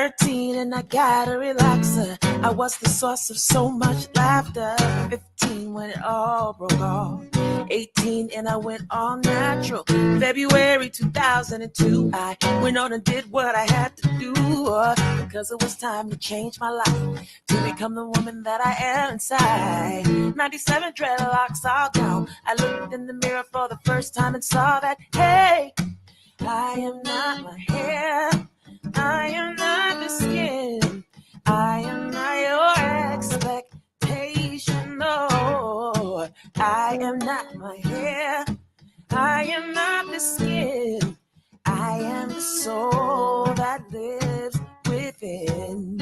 13 and I got a relaxer. I was the source of so much laughter. 15 when it all broke off. 18 and I went all natural. February 2002, I went on and did what I had to do. Because it was time to change my life, to become the woman that I am inside. 97 dreadlocks all gone. I looked in the mirror for the first time and saw that, hey, I am not my hair, I am not the skin, I am not your expectation, no. I am not my hair, I am not the skin, I am the soul that lives within.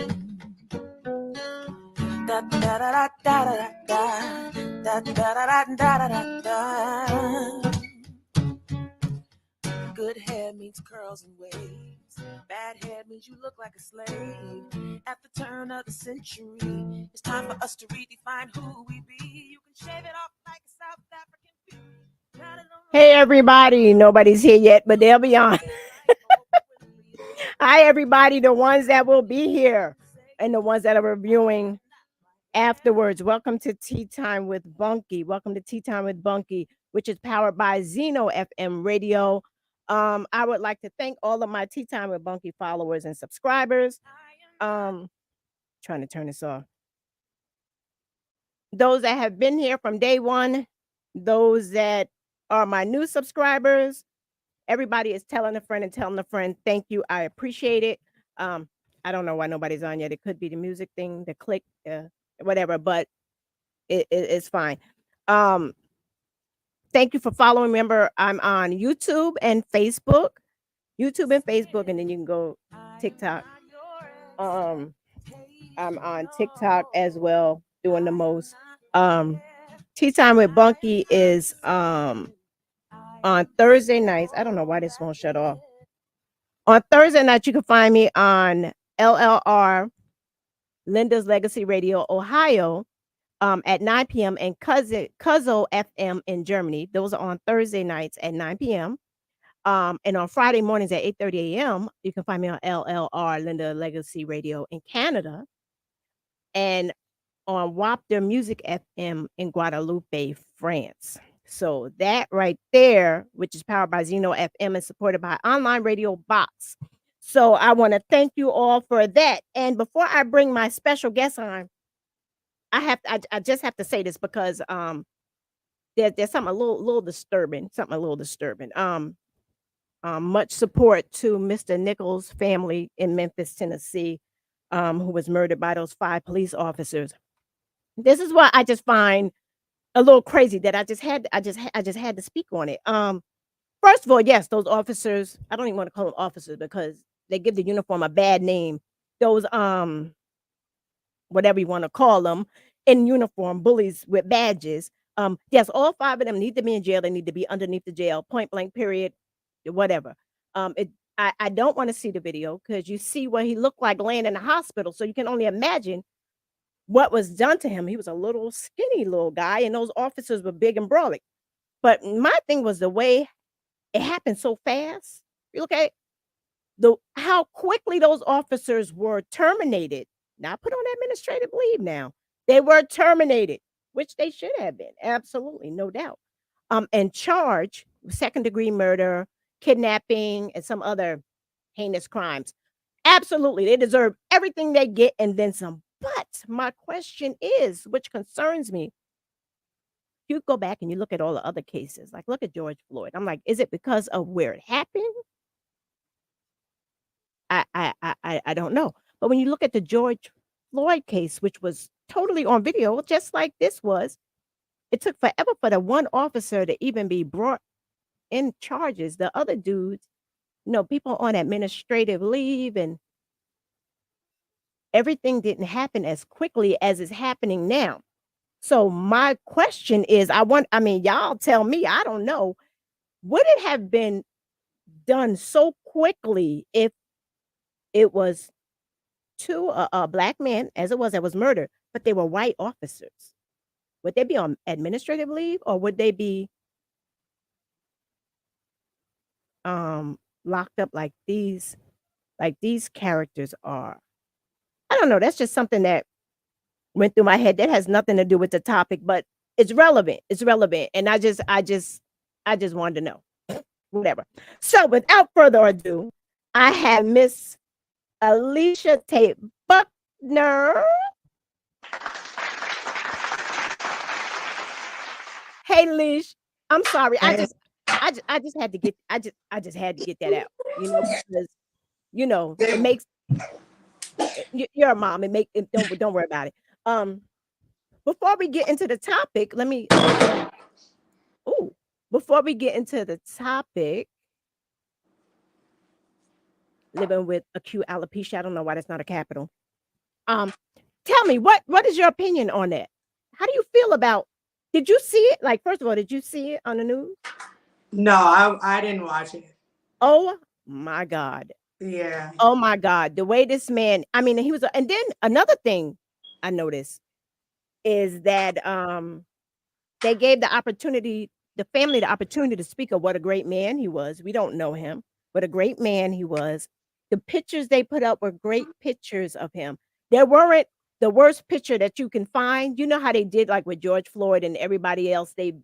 Da da da da da da da da da da da da. Good hair means curls and waves. Bad hair means you look like a slave. At the turn of the century, it's time for us to redefine who we be. You can shave it off like a South African beauty. Hey, everybody. Nobody's here yet, but they'll be on. Hi, everybody. The ones that will be here and the ones that are reviewing afterwards. Welcome to Tea Time with Bunky. Welcome to Tea Time with Bunky, which is powered by Zeno FM Radio. I would like to thank all of my Tea Time with Bunky followers and subscribers. Trying to turn this off. Those that have been here from day one, those that are my new subscribers. Everybody is telling a friend and telling a friend. Thank you. I appreciate it. I don't know why nobody's on yet. It could be the music thing, the click, whatever, but it's fine. Thank you for following. Remember, I'm on YouTube and Facebook. YouTube and Facebook, and then you can go TikTok. I'm on TikTok as well, doing the most. Tea Time with Bunky is on Thursday nights. I don't know why this won't shut off. On Thursday night, you can find me on LLR, Linda's Legacy Radio, Ohio, at 9 p.m. and Cuzzo FM in Germany. Those are on Thursday nights at 9 p.m. And on Friday mornings at 8:30 a.m., you can find me on LLR, Linda Legacy Radio in Canada, and on Wapter Music FM in Guadeloupe, France. So that right there, which is powered by Zeno FM and supported by Online Radio Box. So I want to thank you all for that. And before I bring my special guest on, I just have to say this because there's something a little disturbing. Much support to Mr. Nichols' family in Memphis, Tennessee, who was murdered by those 5 police officers. This is what I just find a little crazy that I just had to speak on it. First of all, yes, those officers, I don't even want to call them officers because they give the uniform a bad name. Those whatever you want to call them, in uniform, bullies with badges. Yes, all 5 of them need to be in jail. They need to be underneath the jail, point blank, period, whatever. I don't want to see the video because you see what he looked like laying in the hospital. So you can only imagine what was done to him. He was a little skinny little guy, and those officers were big and brolic. But my thing was the way it happened so fast. You look at how quickly those officers were terminated. Not put on administrative leave now. They were terminated, which they should have been. Absolutely, no doubt. And charged with second-degree murder, kidnapping, and some other heinous crimes. Absolutely, they deserve everything they get and then some. But my question is, which concerns me, you go back and you look at all the other cases, like look at George Floyd. I'm like, is it because of where it happened? I don't know. But when you look at the George Floyd case, which was totally on video, just like this was, it took forever for the one officer to even be brought in charges. The other dudes, people on administrative leave and everything didn't happen as quickly as is happening now. So my question is, y'all tell me, I don't know. Would it have been done so quickly if it was to a black man, as it was, that was murdered, but they were white officers? Would they be on administrative leave or would they be locked up like these Like these characters are, I don't know, that's just something that went through my head. That has nothing to do with the topic, but it's relevant. It's relevant. And I just wanted to know. Whatever. So without further ado, I have Miss Alicia Tate Buckner. Hey, Lish. I'm sorry. I just had to get I just had to get that out. Because it makes you're a mom. Don't worry about it. Before we get into the topic, let me oh before we get into the topic, living with acute alopecia. I don't know why that's not a capital. Tell me what is your opinion on that? How do you feel about? Did you see it? Like, first of all, did you see it on the news? No, I didn't watch it. Oh my God. Yeah. Oh my God. The way this man, I mean, he was, and then another thing I noticed is that they gave the family the opportunity to speak of what a great man he was. We don't know him, but a great man he was. The pictures they put up were great pictures of him. There weren't the worst picture that you can find. You know how they did like with George Floyd and everybody else, they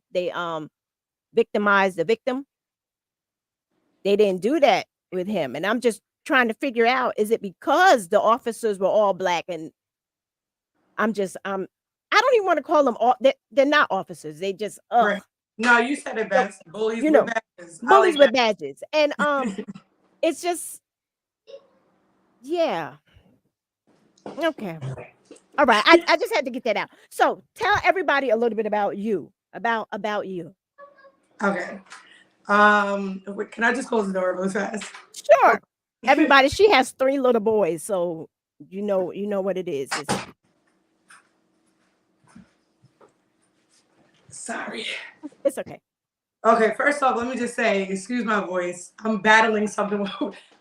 victimized the victim. They didn't do that with him. And I'm just trying to figure out, is it because the officers were all black? And I don't even want to call them all, they're not officers. They just Right. No, you said it best. Bullies with badges. Bullies with badges. And it's just, yeah. Okay. All right. I just had to get that out. So tell everybody a little bit about you. About you. Okay. Can I just close the door real fast? Sure. Everybody, she has 3 little boys, so you know what it is. Sorry. It's okay. Okay, first off, let me just say, excuse my voice. I'm battling something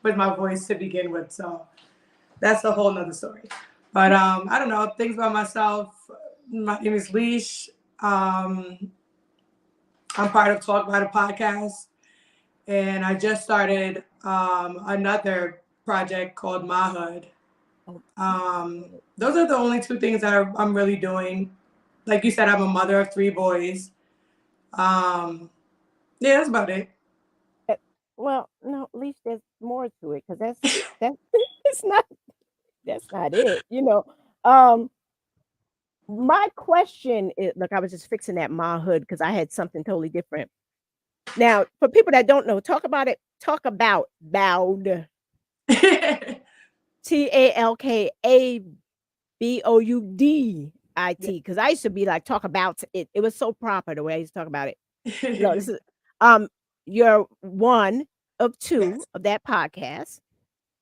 with my voice to begin with, so that's a whole nother story. But I don't know, things about myself. My name is Leash. I'm part of Talk About a podcast, and I just started another project called My Hood. Those are the only 2 things that I'm really doing. Like you said, I'm a mother of 3 boys. Yeah, that's about it. Well, no, at least there's more to it, because that's that's not it. My question is, look, I was just fixing that My Hood because I had something totally different. Now, for people that don't know, talk about Bowd. TALKABOUDIT. Because I used to be like, talk about it. It was so proper the way I used to talk about it. No, this is you're one of 2 of that podcast.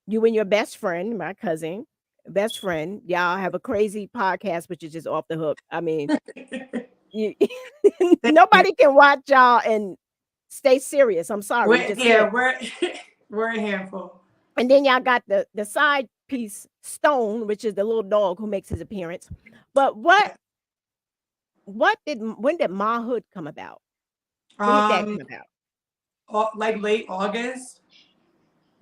You and your best friend, my cousin, best friend, y'all have a crazy podcast, which is just off the hook. I mean, nobody can watch y'all and stay serious. I'm sorry. We're a handful. And then y'all got the side piece, Stone, which is the little dog who makes his appearance. But when did My Hood come about? When did that come about? Like late August.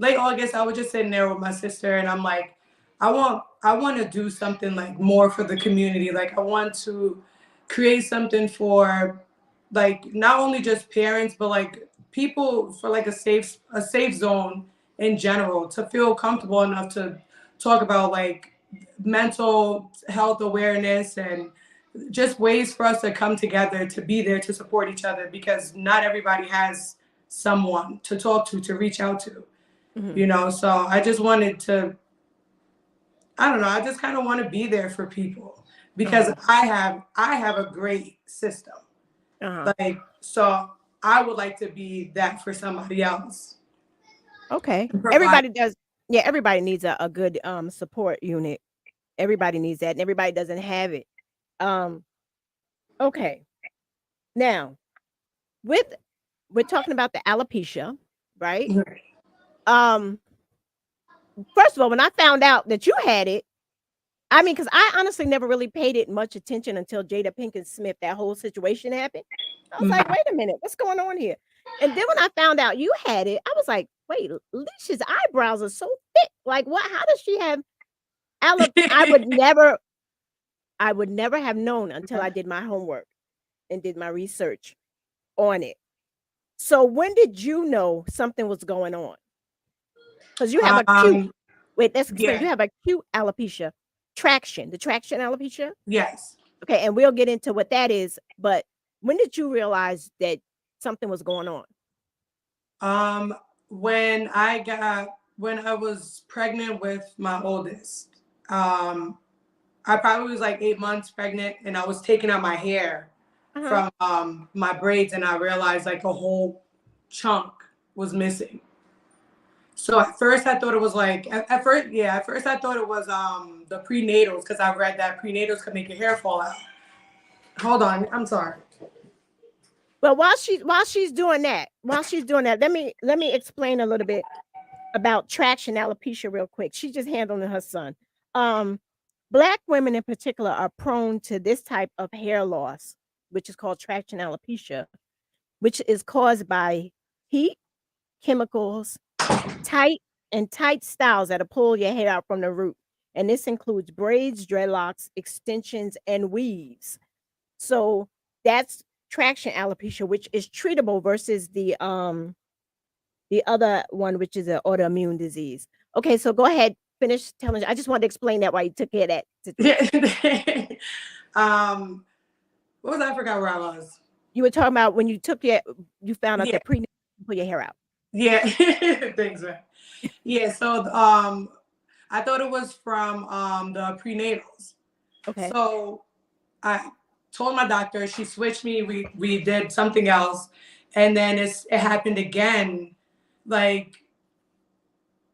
I was just sitting there with my sister, and I'm like, I want to do something like more for the community. Like, I want to create something for, like, not only just parents, but like people, for like a safe zone in general, to feel comfortable enough to talk about like mental health awareness and just ways for us to come together, to be there to support each other, because not everybody has someone to talk to reach out to. So I just wanted to, I don't know, I just kind of want to be there for people, because I have a great system. Like, so I would like to be that for somebody else. Okay. Everybody does. Yeah, everybody needs a good support unit. Everybody needs that, and everybody doesn't have it. Okay. Now, we're talking about the alopecia, right? First of all, when I found out that you had it, I mean, because I honestly never really paid it much attention until Jada Pinkett Smith, that whole situation happened. I was like, wait a minute, what's going on here? And then when I found out you had it, I was like, wait, Alicia's eyebrows are so thick. Like what? How does she have I would never have known until I did my homework and did my research on it. So when did you know something was going on? Because you have acute, Um, wait, let's explain. You yeah, have acute alopecia, the traction alopecia. yes. Okay, and we'll get into what that is. But when did you realize that something was going on? Um, when I was pregnant with my oldest, um, I probably was like 8 months pregnant, and I was taking out my hair Uh-huh. from my braids, and I realized like a whole chunk was missing. So at first I thought it was like at first I thought it was the prenatals because I read that prenatals could make your hair fall out. Hold on, I'm sorry. Well, while she's doing that, let me explain a little bit about traction alopecia real quick. She's just handling her son. Um, Black women in particular are prone to this type of hair loss, which is called traction alopecia, which is caused by heat, chemicals, tight tight styles that'll pull your hair out from the root. And this includes braids, dreadlocks, extensions, and weaves. So that's traction alopecia, which is treatable versus the other one, which is an autoimmune disease. Okay, so go ahead, finish telling. I just wanted to explain that while you took care of that situation. um, what was that? I forgot where I was. You were talking about when you found out Yeah, that prenatal pull your hair out. yeah. Thanks, man. Yeah, so I thought it was from the prenatals. Okay. So I told my doctor, she switched me. We did something else, and then it happened again, like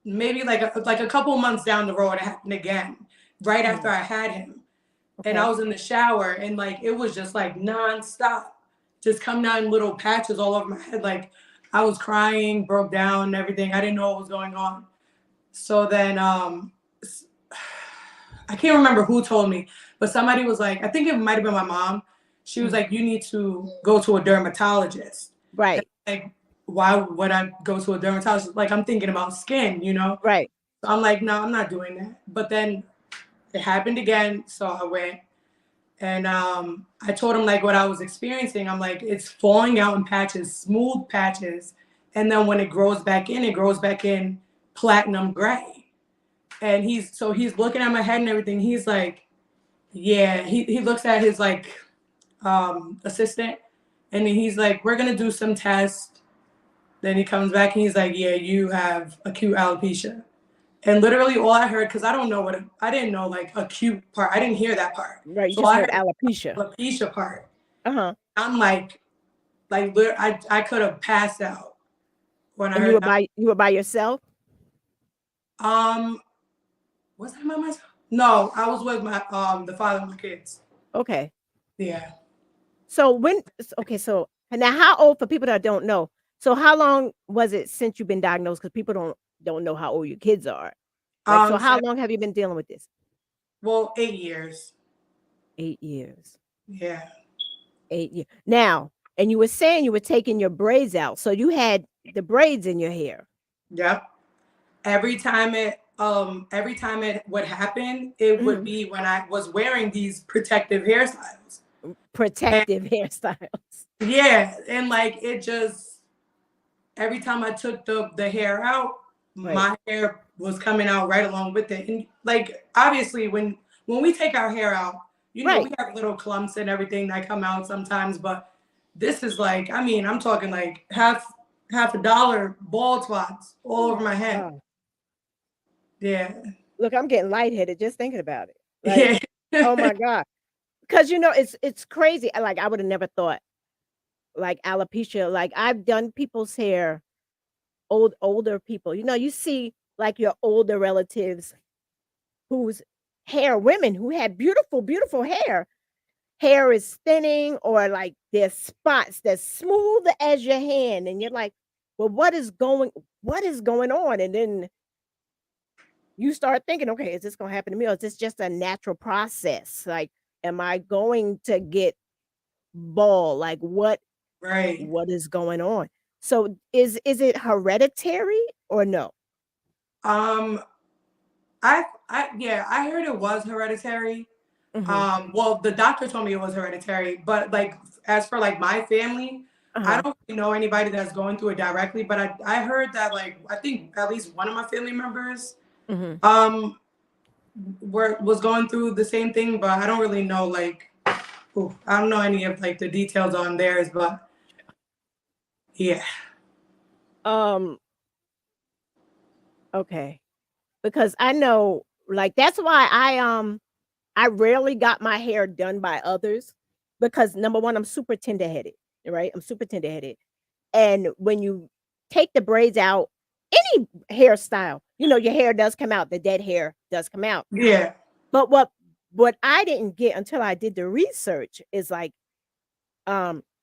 maybe like a couple months down the road. It happened again, right after Mm, I had him, and I okay. was in the shower, and like it was just like nonstop, just coming out in little patches all over my head. Like I was crying, broke down, and everything. I didn't know what was going on. So then I can't remember who told me, but somebody was like, I think it might have been my mom. She was Mm, like, you need to go to a dermatologist. And right. like, why would I go to a dermatologist? Like, I'm thinking about skin, you know? Right. So I'm like, no, I'm not doing that. But then it happened again. So I went and I told him like what I was experiencing. I'm like, it's falling out in patches, smooth patches. And then when it grows back in platinum gray. And he's looking at my head and everything. He's like, yeah, he looks at his like assistant and then he's like, we're gonna do some tests. Then he comes back and he's like, yeah, you have acute alopecia. And literally all I heard, because I didn't know like acute part. I didn't hear that part. Right. You So just I heard heard alopecia. alopecia part. Uh-huh. I'm I could have passed out when I And heard you were by yourself? um was I by myself? No, I was with my the father of my kids. Okay. Yeah. So okay, so and now how old, for people that don't know, so how long was it since you've been diagnosed? Because people don't know how old your kids are. Like, so how So, long have you been dealing with this? well, 8 years. 8 years. Yeah. 8 years. Now, and you were saying you were taking your braids out. So you had the braids in your hair. Yep. Every time it would happen, it would Mhm. be when I was wearing these protective hairstyles. And Protective hairstyles. yeah, and like it just every time I took the hair out, Right. my hair was coming out right along with it. And like obviously when we take our hair out, we Right. have little clumps and everything that come out sometimes, but this is like, I mean, I'm talking like half a dollar bald spots all Oh over my my head. God. Yeah. Look, I'm getting lightheaded just thinking about it. Like, Yeah. oh my God. Because it's crazy. Like I would have never thought like alopecia. Like I've done people's hair, older people. You see like your older relatives whose hair, women who had beautiful, beautiful hair is thinning, or like there's spots that's smooth as your hand, and you're like, well, what is going on? And then you start thinking, okay, is this going to happen to me, or is this just a natural process? Like, am I going to get bald? Like, what Right. what is going on? So is it hereditary or no? Um, I heard it was hereditary. Mm-hmm. Well, the doctor told me it was hereditary, but like as for like my family, I Uh-huh. don't really know anybody that's going through it directly. But I heard that like I think at least one of my family members Mm-hmm. um was going through the same thing, but I don't really know like I don't know any of like the details on theirs, but yeah. Um, okay. Because I know, like, that's why I rarely got my hair done by others, because number one, I'm super tender headed, right? I'm super tender headed. And when you take the braids out, any hairstyle, your hair does come out, the dead hair does come out. Yeah. But what I didn't get until I did the research is like,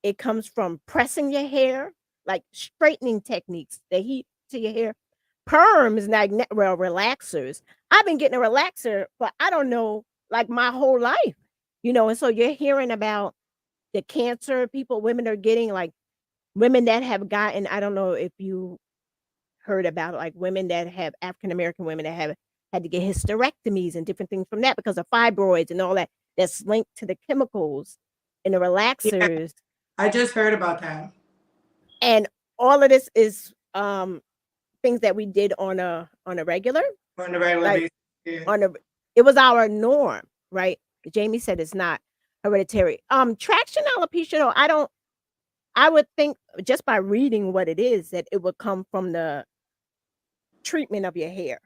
it comes from pressing your hair, like straightening techniques, the heat to your hair. Perms, like well, relaxers. I've been getting a relaxer for I don't know, like my whole life, and so you're hearing about the cancer people, women are getting, like women that have gotten, I don't know if you heard about it, like women that have African American women that have had to get hysterectomies and different things from that because of fibroids and all that that's linked to the chemicals and the Yeah. relaxers. I just heard about that. And all of this is things that we did on a regular, On a regular like basis. Yeah. on a it was our norm, right? Jamie said it's not hereditary. Traction alopecia, though, I would think just by reading what it is that it would come from the treatment of your hair.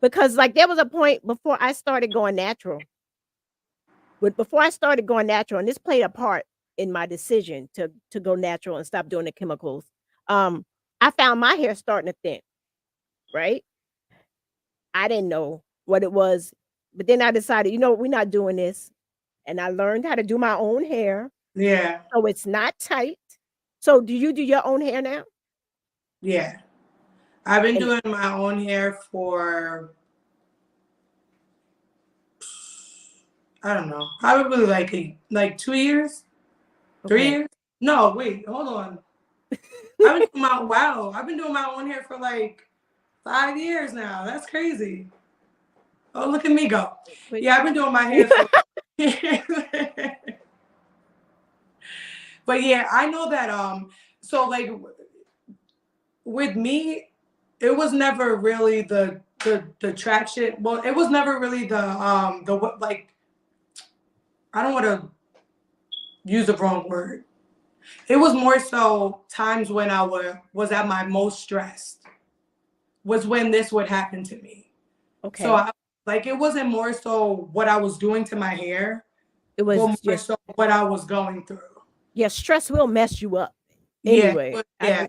Because like there was a point before I started going natural. But before I started going natural, and this played a part in my decision to go natural and stop doing the chemicals. Um, I found my hair starting to thin, right? I didn't know what it was, but then I decided, we're not doing this, and I learned how to do my own hair, Yeah. so it's not tight. So, do you do your own hair now? Yeah. I've been And doing my own hair for I don't know, probably like 2 years, three okay, years. No, wait, hold on. I've been doing my own hair for like 5 years now. That's crazy. Oh, look at me go. wait, Yeah, I've been doing my hair for. But yeah, I know that. So like with me, it was never really the traction. Well, it was never really the what like I don't want to use the wrong word. It was more so times when was at my most stressed was when this would happen to me. So okay, like it wasn't more so what I was doing to my hair, it but was more just, so what I was going through. yeah, stress will mess you up. Yeah, Anyway, yeah.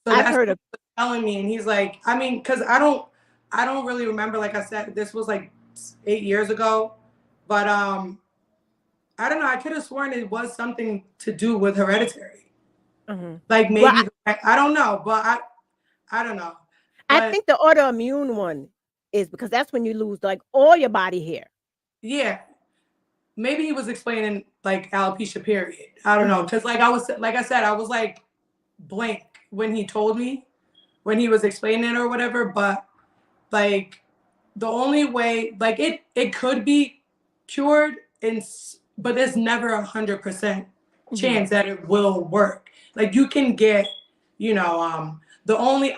So I've that's heard what of, he was telling me, and he's like, I mean, because I don't really remember. Like I said, this was like 8 years ago, but I don't know. I could have sworn it was something to do with hereditary. mhm. Like Well, maybe I don't know, but I don't know. I But think the autoimmune one is because that's when you lose like all your body hair. yeah, maybe he was explaining like alopecia period. I don't know, Mhm, because like I said, I was like blank when he told me when he was explaining it or whatever. But like the only way, like it could be cured, but there's never 100% mhm, chance that it will work. Like you can get, the only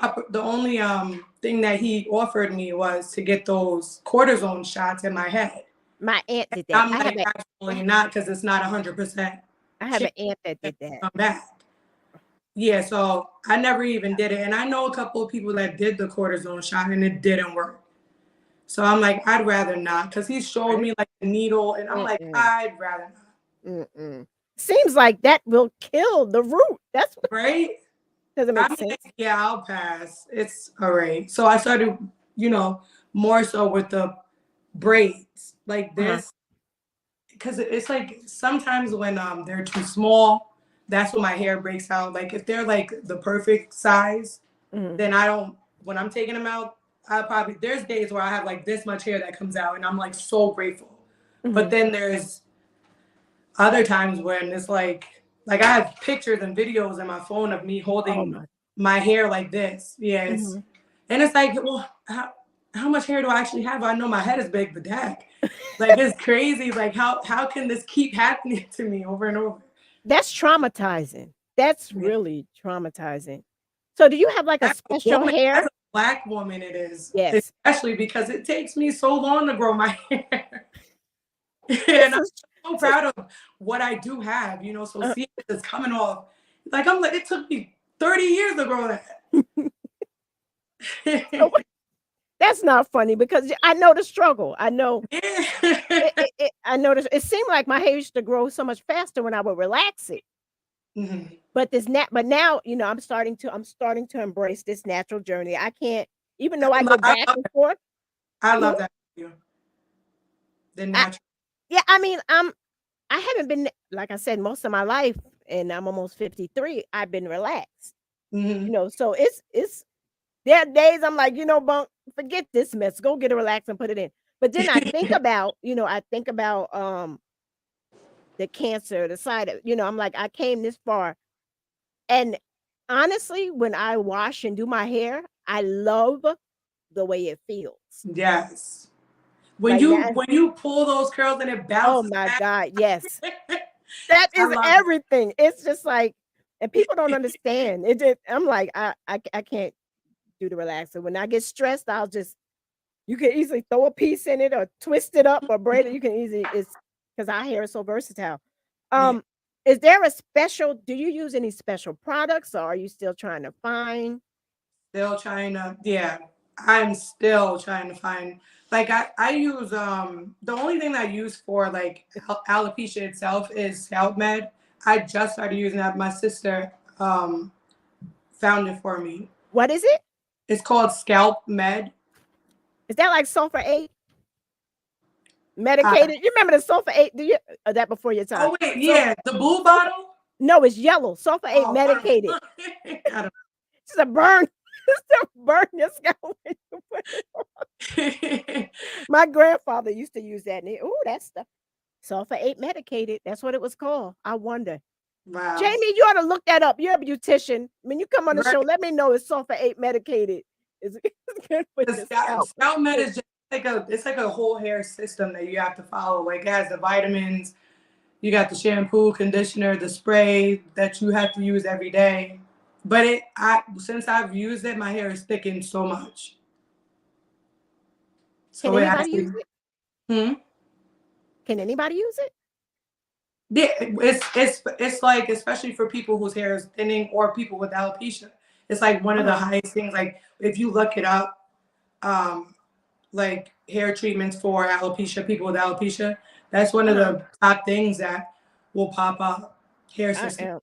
thing that he offered me was to get those cortisone shots in my head. my aunt did that. I'm like, absolutely not, because it's not 100% I have chance an aunt that to did that. come back. Yeah, so I never even did it. And I know a couple of people that did the cortisone shot and it didn't work. So I'm like, I'd rather not, because he showed Right? me like the needle and I'm like, Mm-mm, I'd rather not. mm-mm. Seems like that will kill the root. That's what Right? doesn't make I'm sense. like, yeah, I'll pass. It's all right. So I started, you know, more so with the braids like Uh-huh. this, because it's like sometimes when they're too small, that's when my hair breaks out. Like if they're like the perfect size, Mhm, then I don't. When I'm taking them out, I probably there's days where I have like this much hair that comes out, and I'm like so grateful. But mhm. then there's other times when it's like Like I have pictures and videos in my phone of me Oh holding my. my hair like this. Yes. Mhm. And it's like, well, how much hair do I actually have? I know my head is big, but dang. Like it's crazy. Like how can this keep happening to me over and over? That's traumatizing. That's Yeah. really traumatizing. So do you have like a As a special woman, as hair? a black woman, it is. Yes. Especially because it takes me so long to grow my hair. This And I'm is so so, proud of what I do have, so uh, seeing this coming off, like I'm like, it took me 30 years to grow so that. that's not funny because I know the struggle. I know Yeah. I noticed it seemed like my hair used to grow so much faster when I would relax it. Mhm. But now, I'm starting to embrace this natural journey. I can't, even though I go I back love and that. forth. I Mhm. love that for you. The I natural. Yeah, I mean, I haven't been, like I said, most of my life, and I'm almost 53, I've been relaxed. Mhm. So it's there are days I'm like, bunk, forget this mess. Go get a relax and put it in. But then I think about the cancer, the side of, I'm like, I came this far. And honestly, when I wash and do my hair, I love the way it feels. Yes. When Like you now, when you pull those curls and it oh bounces my back, God, yes. That I is love everything. It's just like, and people don't understand. I'm like, I can't do the relaxer. When I get stressed, you can easily throw a piece in it or twist it up or braid it. You can easily, it's because our hair is so versatile. it. Um, is there a special, do you use any special products, or are you still trying to find? Still trying to, yeah. I'm still trying to find, like I use the only thing that I use for like alopecia itself is Scalp Med. I just started using that. My sister found it for me. What is it? It's called Scalp Med. Is that like sulfur 8 Uh, medicated? You remember the sulfur 8? Do you, that before your time? oh wait, So yeah, the blue sulfur, bottle. no, it's yellow. Sulfur 8 Oh, I medicated. don't, I It's a burn. It's to burn your scalp when you put it. don't. My grandfather used to use that. And oh, that stuff. Sulfur 8 medicated. That's what it was called. I wonder. Wow. Jamie, you ought to look that up. You're a beautician. When you come on the Right. show, let me know if sulfur 8 medicated is it's good for The your scalp, scalp. scalp med is just like it's like a whole hair system that you have to follow. Like it has the vitamins, you got the shampoo, conditioner, the spray that you have to use every day. But since I've used it, my hair is thickened so much. Can So it anybody use actually, it? hmm? Can anybody use it? Yeah, it's like especially for people whose hair is thinning or people with alopecia. It's like one of the Uh-huh. highest things. Like if you look it up, um, like hair treatments for alopecia, people with alopecia, that's one of Uh-huh. the top things that will pop up. Hair I system. am.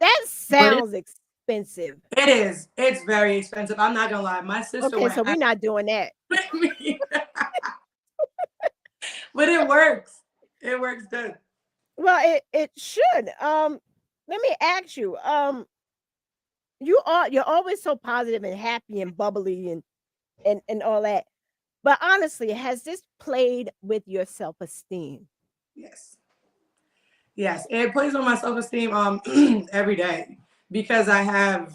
That But sounds expensive. it is. It's very expensive. I'm not gonna lie. My sister Okay, went so we're half not doing that. with me, but it works. It works good. Well, it should. Let me ask you. You're always so positive and happy and bubbly and all that. But honestly, has this played with your self-esteem? Yes, yes. It plays on my self esteem every day because I have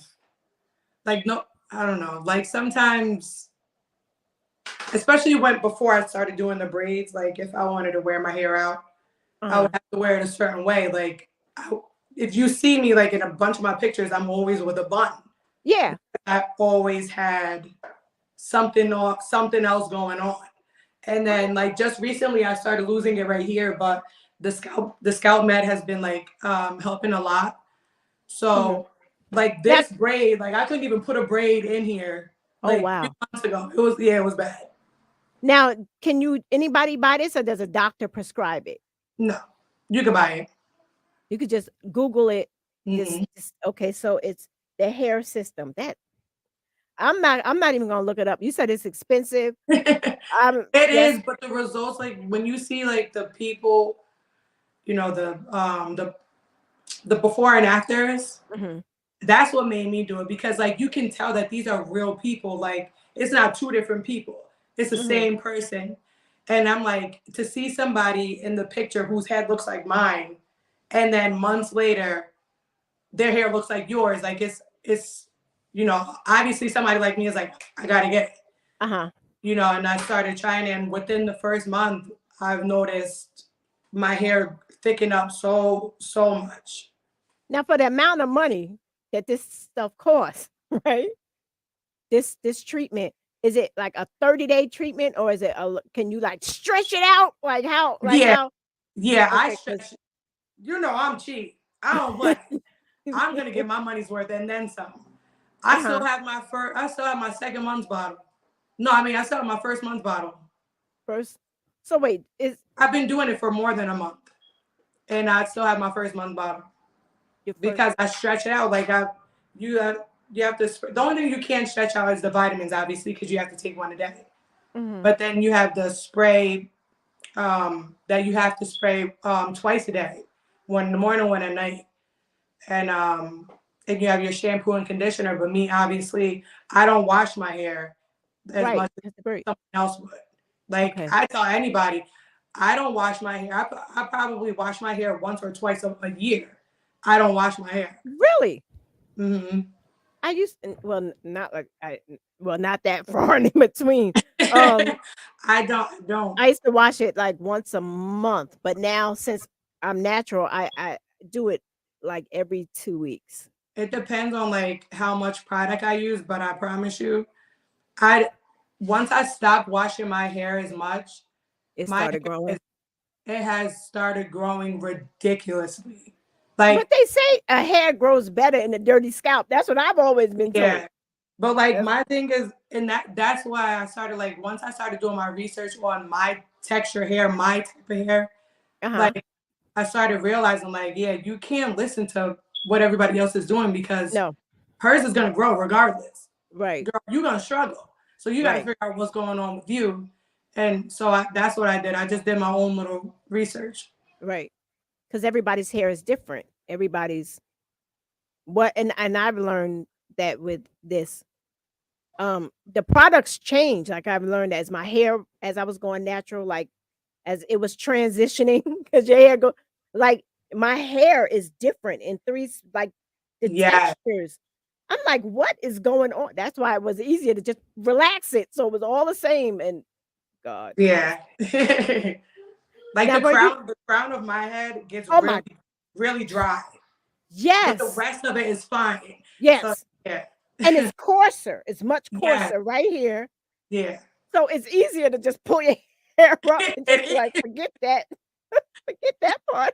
like no, I don't know. Like sometimes, especially when before I started doing the braids, like if I wanted to wear my hair out, I would Uh-huh. have to wear it a certain way. Like if you see me like in a bunch of my pictures, I'm always with a bun. Yeah. I always had something else going on. And then like just recently I started losing it right here, but the scalp med has been like helping a lot. Mhm. So like Now, this braid, like I couldn't even put a braid in here oh like three wow. months ago. It was bad. Now, can you anybody buy this, or does a doctor prescribe it? No. You can buy it. You could just Google it. Hmm. Okay, so it's the hair system. That I'm not even gonna look it up. You said it's expensive. It Yes. is, but the results, like when you see like the people, the before and afters, Mhm. that's what made me do it because like you can tell that these are real people. Like it's not two different people. It's the Mhm. same person. And I'm like, to see somebody in the picture whose head looks like mine and then months later, their hair looks like yours. Like it's obviously somebody like me is like, I gotta get it. Uh-huh. And I started trying, and within the first month, I've noticed my hair thicken up so much. Now for the amount of money that this stuff costs, right? This treatment, is it like a 30-day treatment or is it can you like stretch it out? Yeah, yeah, I Okay, 'cause stretch. I'm cheap. I don't play. I'm gonna get my money's worth and then some. I still uh-huh. have my first. I still have my second month's bottle. No, I mean I still have my first month's bottle. First. So wait, is I've been doing it for more than a month, and I still have my first month bottle your first because I stretch it out. Like you have, you have to. The only thing you can't stretch out is the vitamins, obviously, because you have to take one a day. mhm. But then you have the spray that you have to spray twice a day, one in the morning, one at night, and you have your shampoo and conditioner. But me, obviously, I don't wash my hair as Right. much as That's the break. someone else would. Like Okay. I tell anybody, I don't wash my hair. I probably wash my hair once or twice a year. I don't wash my hair. Really? Hmm. I used well, not like well, not that far in between. Um, I don't. I used to wash it like once a month, but now since I'm natural, I do it like every 2 weeks. It depends on like how much product I use, but I promise you, I once I stopped washing my hair as much, It my started hair growing. it has started growing ridiculously. But Like, they say a hair grows better in a dirty scalp. That's what I've always been told. yeah. But like That's my thing is, and that's why I started like once I started doing my research on my texture hair, my type of hair, uh-huh. like I started realizing like, yeah, you can't listen to what everybody else is doing because No. hers is gonna grow regardless. Right. Girl, you're gonna struggle. So you gotta Right. figure out what's going on with you. And so that's what I did. I just did my own little research. Right. Because everybody's hair is different. Everybody's what and I've learned that with this the products change. Like I've learned as my hair as I was going natural, like as it was transitioning, because your hair go like my hair is different in like the Yeah, textures. I'm like, what is going on? That's why it was easier to just relax it. So it was all the same. And God, yes. yeah. Like Now were you the crown of my head gets oh my really dry, but the yes. rest of it is fine. So Yes. yeah, And it's coarser. It's much yeah, coarser right here. yeah. So it's easier to just pull your hair up and just be like, It forget that. Forget that part.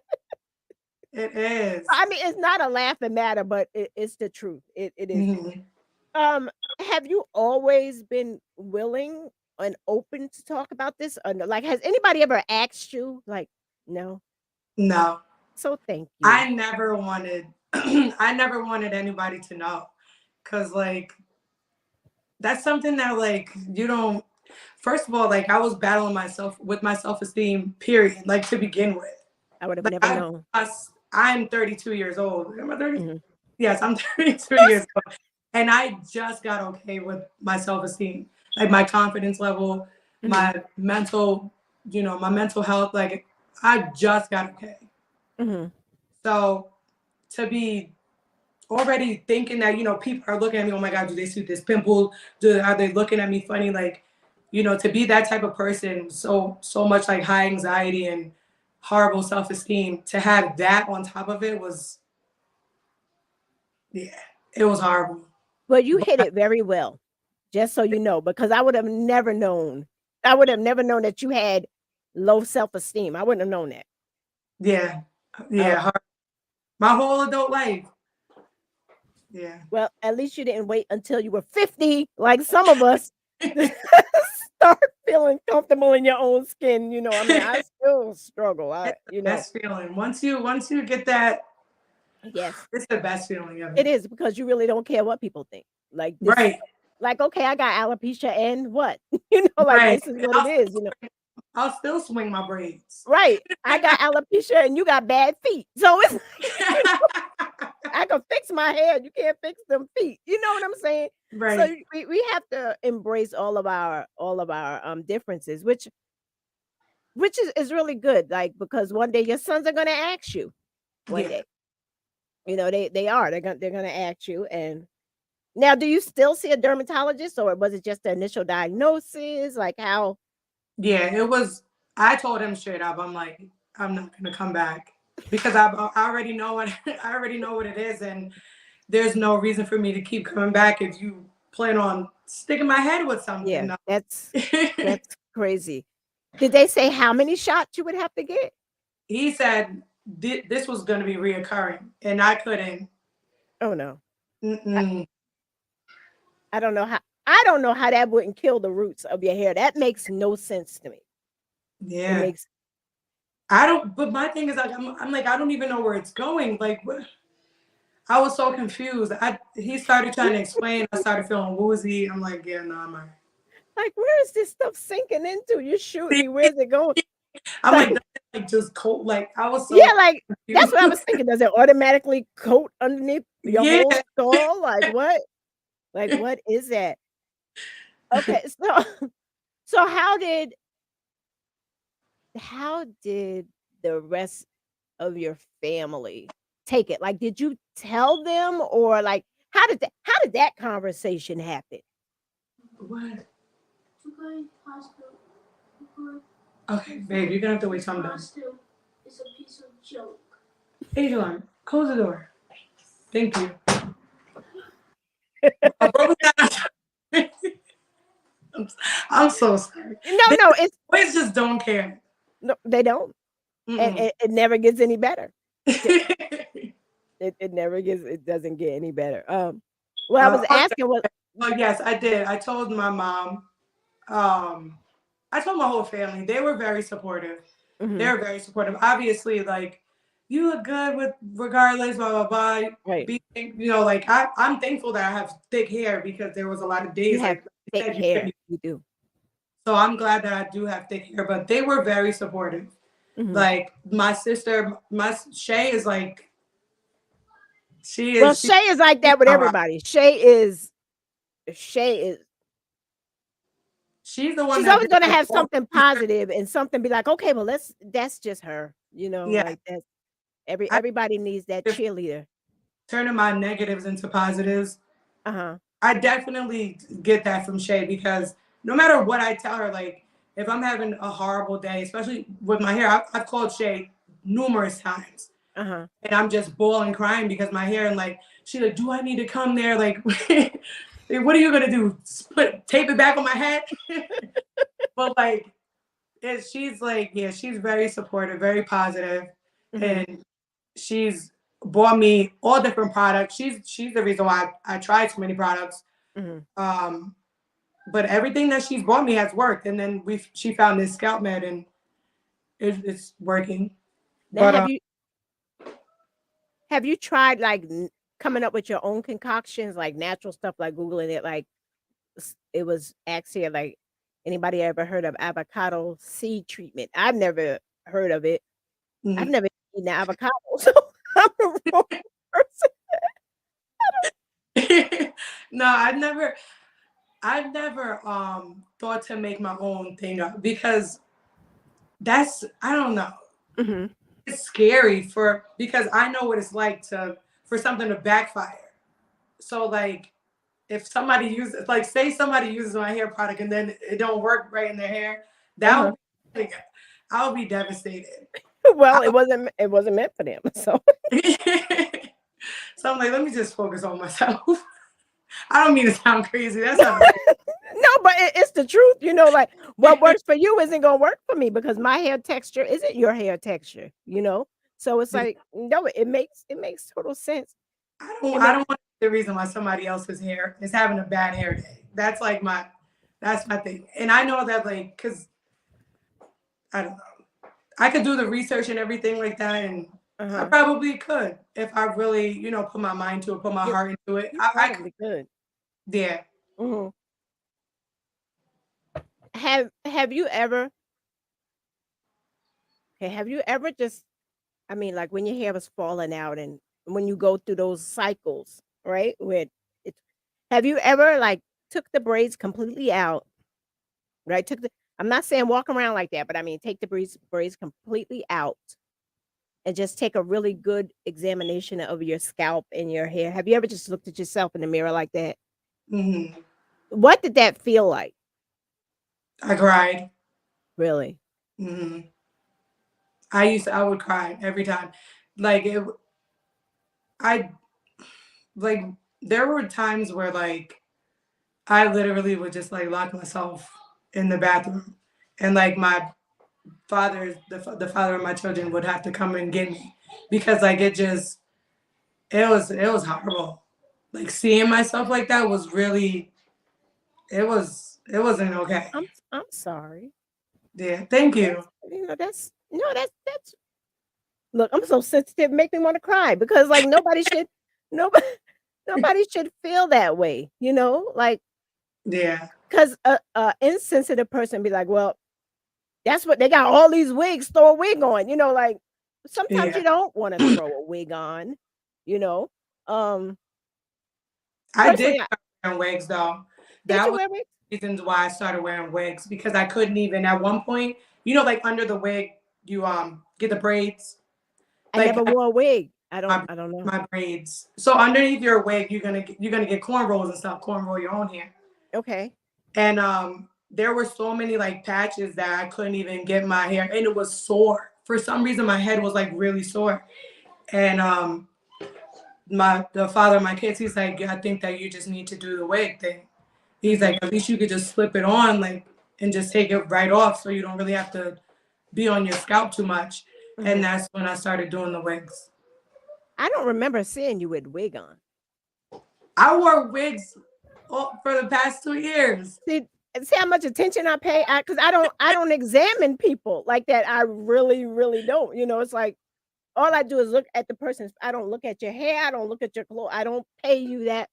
is. I mean, it's not a laughing matter, but it's the truth. It is. Mhm. Um, have you always been willing and open to talk about this? Or no? Like, has anybody ever asked you? Like, no. No, So thank you. I never wanted. I never wanted anybody to know, cause like that's something that like you don't. First of all, like I was battling myself with my self esteem. Period. Like to begin with. I would have Like never known. I'm 32 years old. Am I 30? Mhm. Yes, I'm 32 years old. And I just got okay with my self-esteem, like my confidence level, Mhm. my mental, my mental health. Like I just got okay. Mhm. So to be already thinking that, people are looking at me, oh my God, do they see this pimple? Are they looking at me funny? Like, to be that type of person, so much like high anxiety and horrible self-esteem, to have that on top of it was, yeah, it was horrible. But you But hit it very well, just so you know, because I would have never known. I would have never known that you had low self-esteem. I wouldn't have known that. yeah, Uh, yeah, my whole adult life. Yeah. well, at least you didn't wait until you were 50, like some of us, to start feeling comfortable in your own skin. I mean, I still struggle. It's the best feeling. Once you get that, Yes, it's the best feeling it ever. is because you really don't care what people think. Like this, Right, like, okay, I got alopecia and what? Like right. this is what it is. I'll still swing my braids. Right. I got alopecia and you got bad feet. So it's I can fix my hair, you can't fix them feet. You know what I'm saying? So Right. we have to embrace all of our differences, which is really good. Like because one day your sons are gonna ask you. one Yeah. day. They are. They're gonna ask you. And now, do you still see a dermatologist, or was it just the initial diagnosis? Like how? Yeah, it was. I told him straight up, I'm like, I'm not gonna come back because I already know what I already know what it is, and there's no reason for me to keep coming back if you plan on sticking my head with Yeah, something. that's crazy. Did they say how many shots you would have to get? He said this was gonna be reoccurring, and I couldn't. Oh no, I, Mm-mm. I don't know how. I don't know how that wouldn't kill the roots of your hair. That makes no sense to me. It Yeah, makes I don't. But my thing is like I'm like I don't even know where it's going. Like what? I was so confused. He started trying to explain. I started feeling woozy. I'm like, yeah, no, I'm alright. like, where is this stuff sinking into? You're shooting me. Where's it going? I'm Like, like, like just cold. Like I was yeah, so like that's confused. what I was thinking. Does it automatically coat underneath your Yeah. whole skull? Like what? Like what is that? Okay, so so how did the rest of your family take it? Like, did you tell them, or like how did that conversation happen? What? Okay, babe, you're gonna have to wait till I'm done. It's a piece of joke. Adrian, close the door. Thank you. I broke down. I'm so sorry. No, They no, it's boys just don't care. no, they don't. And Mm-mm. it never gets any better. It never gets it doesn't get any better. What I was Oh, asking was oh yes, I did. I told my mom. Um, I told my whole family. They were very supportive. mhm, They're very supportive. Obviously, like you look good with regardless, blah blah blah. right. Like I'm thankful that I have thick hair because there was a lot of You days have like you thick said you couldn't. hair. You do. So I'm glad that I do have thick hair, but they were very supportive. Mhm. Like my sister, my Shay is like she Well, is she. Shay is like She's that with all right. everybody. Shay is She's the one she's that always did gonna like have all. something positive and something be like, okay, well, that's just her, Yeah, like that's I everybody needs that if cheerleader. turning my negatives into positives. Uh-huh. I definitely get that from Shay because no matter what I tell her, like if I'm having a horrible day, especially with my hair, I've called Shay numerous times Uh-huh. and I'm just bawling crying because my hair and like she's like, do I need to come there? Like, what are you gonna do? Put tape it back on my head? But like, she's like, yeah, she's very supportive, very positive, Mhm. and she's bought me all different products. She's the reason why I tried so many products. Mhm. Um, but everything that she's bought me has worked. And then she found this scalp med and it's working. Now But have you tried like coming up with your own concoctions, like natural stuff, like Googling it, like it was actually like anybody ever heard of avocado seed treatment? I've never heard of it. I've mhm. never eaten avocado, so I'm the wrong person. No, I've never thought to make my own thing up because that's I don't know. Mhm. It's scary for because I know what it's like to for something to backfire. So like if somebody uses like say somebody uses my hair product and then it don't work right in their hair, that Uh-huh. would like, I'll be devastated. Well, I'll, it wasn't meant for them. So so I'm like, let me just focus on myself. I don't mean to sound crazy. That's no, not right. but it's the truth. Like what works for you isn't gonna work for me because my hair texture isn't your hair texture. So it's like no, it makes total sense. It I makes don't want to be the reason why somebody else's hair is having a bad hair day. That's my thing. And I know that like cause I don't know. I could do the research and everything like that and I uh-huh. probably could if I really, put my mind to it, put my You heart into it. you I could, probably could. yeah. Hmm. Have you ever just I mean, like when your hair was falling out and when you go through those cycles, right? Where it have you ever like took the braids completely out, right? I'm not saying walk around like that, but I mean take the braids completely out and just take a really good examination of your scalp and your hair. Have you ever just looked at yourself in the mirror like that? Hmm. What did that feel like? I cried. Really? Hmm. I would cry every time. Like it, I like there were times where like I literally would just like lock myself in the bathroom, and like my the father of my children would have to come and get me because like it was horrible. Like seeing myself like that was really it wasn't okay. I'm sorry. Yeah, thank you. That's that's no, that's look, I'm so sensitive, make me want to cry because like nobody nobody should feel that way, like Yeah, because a insensitive person be like, well, that's what they got all these wigs, throw a wig on, like sometimes yeah. you don't want to throw a wig on, you know. Um I did personally, start wearing wigs though. did That you was wear wigs? reasons why I started wearing wigs because I couldn't even at one point, like under the wig, you get the braids. I Like never wore a wig. I don't my I don't know. my braids. So underneath your wig, you're gonna get cornrows and stuff, cornrow your own hair. Okay. And there were so many like patches that I couldn't even get my hair, and it was sore. For some reason, my head was like really sore. And the father of my kids, he's like, I think that you just need to do the wig thing. He's Mhm. like, at least you could just slip it on, like, and just take it right off, so you don't really have to be on your scalp too much. And Mhm. that's when I started doing the wigs. I don't remember seeing you with wig on. I wore wigs for the past 2 years. See see how much attention I pay? Because I don't examine people like that. I really, really don't. It's like all I do is look at the person's. I don't look at your hair. I don't look at your clothes. I don't pay you that.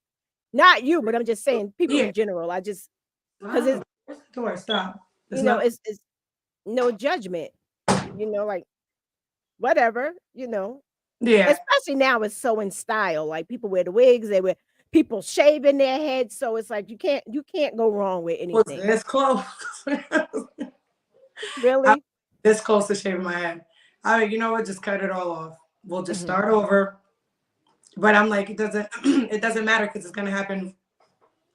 Not you, but I'm just saying people Yeah. in general. I just because Wow. Where's the door? Stop. It's not. it's no judgment. Like whatever. Yeah. Especially now it's so in style. Like people wear the wigs. They wear people shaving their heads. So it's like you can't go wrong with Was anything. this close? I'm Really. this close to shaving my head. I mean, you know what? Just cut it all off. We'll just Mhm. start over. But I'm like, it doesn't. It doesn't matter because it's gonna happen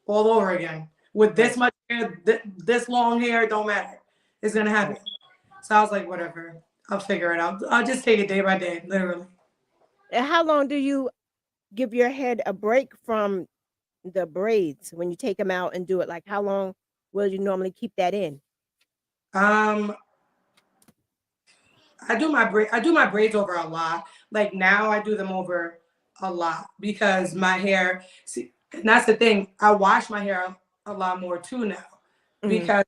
all over again. With this Right. much hair, this long hair, it don't matter. It's gonna happen. Right. So I was like, whatever. I'll figure it out. I'll just take it day by day, literally. And how long do you give your head a break from the braids when you take them out and do it? Like how long will you normally keep that in? Um, I do my braids over a lot. Like now I do them over a lot because my hair see, and that's the thing. I wash my hair a lot more too now Mhm. because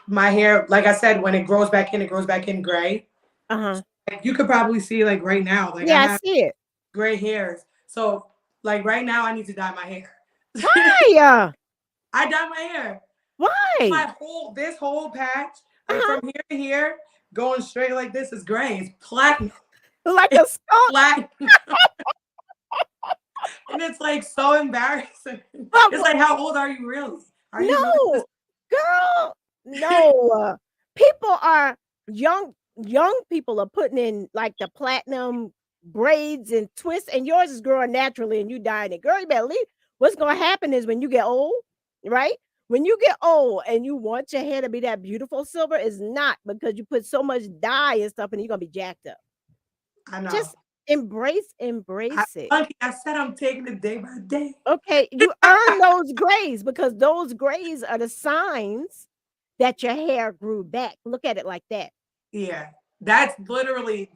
my hair, like I said, when it grows back in gray. Uh-huh. Like, you could probably see like right now, like I Yeah, I have see it. gray hairs. So like right now I need to dye my hair. Why? I dye my hair. Why? My whole this whole patch, like Uh-huh. from here to here, going straight like this is gray. It's platinum. Like a skunk. Platinum. And it's like so embarrassing. Well, It's like, how old are you really? Are you really this? no, girl, no. People are young people are putting in like the platinum braids and twists, and yours is growing naturally and you dying it. Girl, you better leave. What's gonna happen is when you get old, right? When you get old and you want your hair to be that beautiful silver, is not because you put so much dye and stuff and you're gonna be jacked up. I know. Just embrace, I, embrace it. Monkey, I said I'm taking it day by day. Okay, you earn those grays because those grays are the signs that your hair grew back. Look at it like that. Yeah. That's literally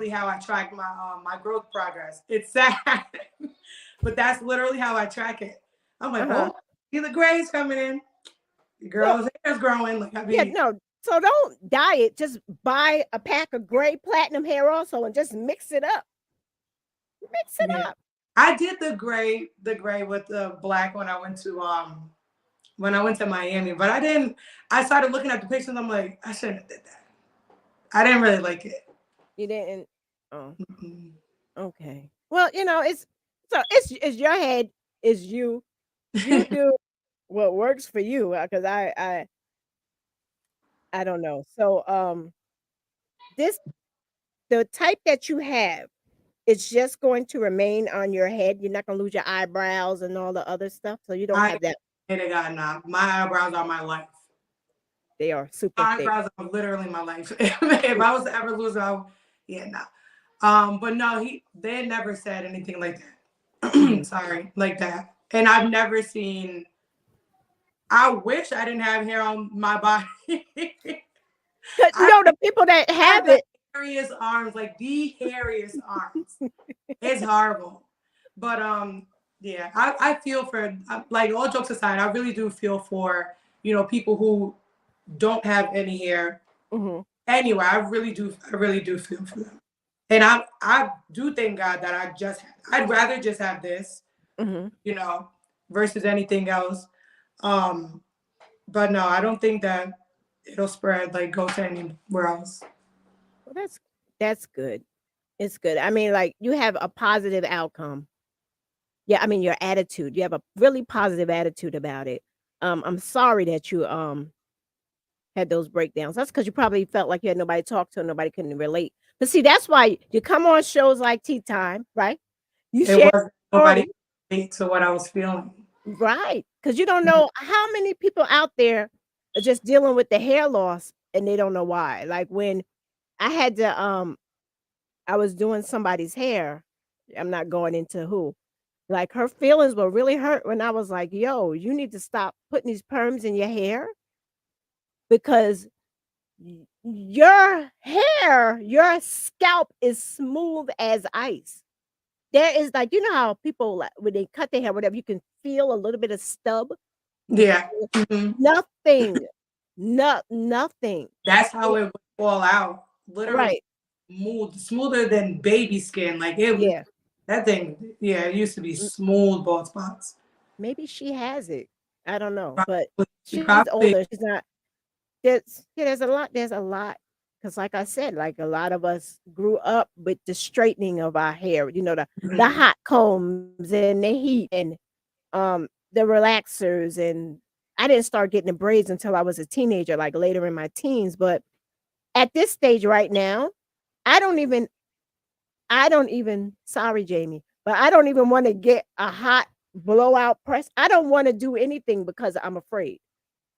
how I track my growth progress. It's sad. But that's literally how I track it. I'm like, Uh-huh. oh, see the grays coming in. The So girl's hair's growing. Like I yeah, be no. So don't dye it. Just buy a pack of gray platinum hair also and just mix it up. Mix it yeah. up. I did the gray with the black when I went to Miami, but I didn't. I started looking at the pictures. I'm like, I shouldn't have did that. I didn't really like it. You didn't. Oh, Mm. okay. Well, it's your head, is you. You do what works for you. Because I don't know. So this the type that you have, it's just going to remain on your head. You're not gonna lose your eyebrows and all the other stuff. So you don't I have that. swear to God, nah. My eyebrows are my life. They are super My thick. eyebrows are literally my life. If I was to ever lose them, yeah, nah. But no, they never said anything like Hmm. that. Sorry, like that. And I've never seen. I wish I didn't have hair on my body. I No, the people that have have the it. hairiest arms, like the hairiest arms. It's horrible. But yeah, I feel for, like, all jokes aside, I really do feel for, people who don't have any hair Hmm. anywhere. I really do feel for them. And I do thank God that I'd rather just have this, Hmm. you know, versus anything else. Um, but no, I don't think that it'll spread, like, go to anywhere else. Well, that's good. It's good. I mean, like you have a positive outcome. Yeah, I mean your attitude. You have a really positive attitude about it. I'm sorry that you had those breakdowns. That's because you probably felt like you had nobody to talk to, and nobody couldn't relate. But see, that's why you come on shows like Tea Time, right? You It share wasn't nobody stories, to what I was feeling. right? Because you don't Mhm. know how many people out there are just dealing with the hair loss and they don't know why. Like when I had to I was doing somebody's hair. I'm not going into who. Like her feelings were really hurt when I was like, "Yo, you need to stop putting these perms in your hair because your hair, your scalp is smooth as ice." There is like, you know how people like, when they cut their hair, whatever, you can feel a little bit of stub. You can Yeah. feel Hmm. nothing, nothing. That's how it would fall out. Literally Right? smoother than baby skin. Like, it was Yeah. that thing. Yeah, it used to be smooth bald spots. Maybe she has it. I don't know, but Probably, she's probably. older. She's not. There's a lot. There's a lot because, like I said, like a lot of us grew up with the straightening of our hair. You know, the Mhm. hot combs and the heat and the relaxers. And I didn't start getting the braids until I was a teenager, like later in my teens. But at this stage right now, I don't even. I don't even. Sorry, Jamie, but I don't even want to get a hot blowout press. I don't want to do anything because I'm afraid.